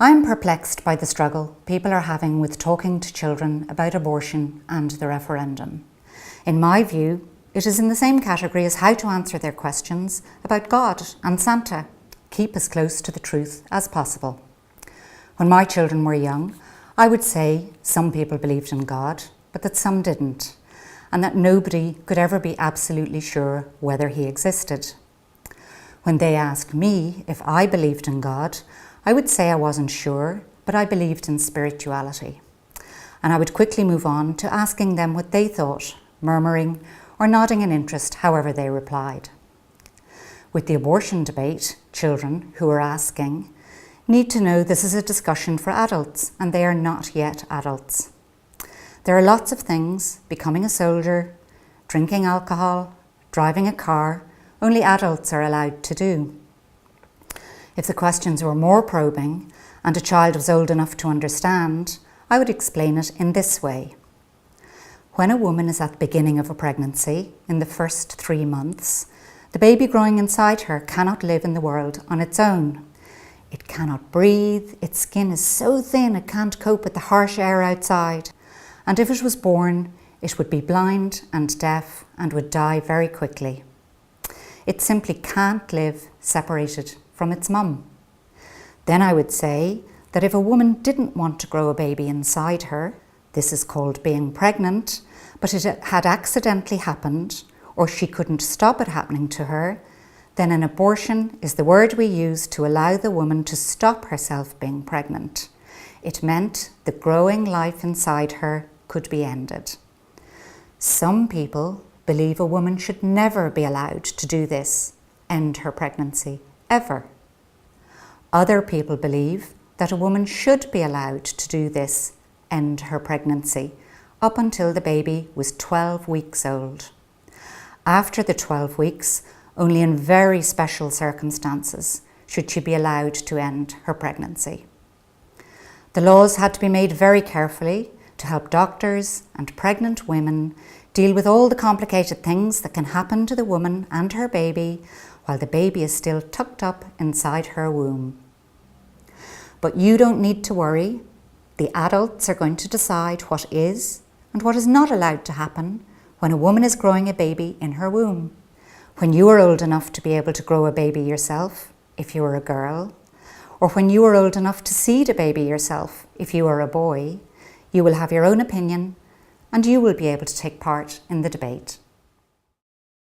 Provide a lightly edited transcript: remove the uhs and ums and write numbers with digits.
I'm perplexed by the struggle people are having with talking to children about abortion and the referendum. In my view, it is in the same category as how to answer their questions about God and Santa. Keep as close to the truth as possible. When my children were young, I would say some people believed in God, but that some didn't, and that nobody could ever be absolutely sure whether he existed. When they asked me if I believed in God, I would say I wasn't sure, but I believed in spirituality. And I would quickly move on to asking them what they thought, murmuring or nodding in interest, however they replied. With the abortion debate, children who are asking need to know this is a discussion for adults, and they are not yet adults. There are lots of things, becoming a soldier, drinking alcohol, driving a car, only adults are allowed to do. If the questions were more probing and a child was old enough to understand, I would explain it in this way. When a woman is at the beginning of a pregnancy, in the first 3 months, the baby growing inside her cannot live in the world on its own. It cannot breathe, its skin is so thin it can't cope with the harsh air outside, and if it was born, it would be blind and deaf and would die very quickly. It simply can't live separated from its mum. Then I would say that if a woman didn't want to grow a baby inside her, this is called being pregnant, but it had accidentally happened, or she couldn't stop it happening to her, then an abortion is the word we use to allow the woman to stop herself being pregnant. It meant the growing life inside her could be ended. Some people believe a woman should never be allowed to do this, end her pregnancy, ever. Other people believe that a woman should be allowed to do this, end her pregnancy, up until the baby was 12 weeks old. After the 12 weeks, only in very special circumstances should she be allowed to end her pregnancy. The laws had to be made very carefully to help doctors and pregnant women deal with all the complicated things that can happen to the woman and her baby while the baby is still tucked up inside her womb. But you don't need to worry. The adults are going to decide what is and what is not allowed to happen when a woman is growing a baby in her womb. When you are old enough to be able to grow a baby yourself, if you are a girl, or when you are old enough to seed a baby yourself, if you are a boy, you will have your own opinion and you will be able to take part in the debate.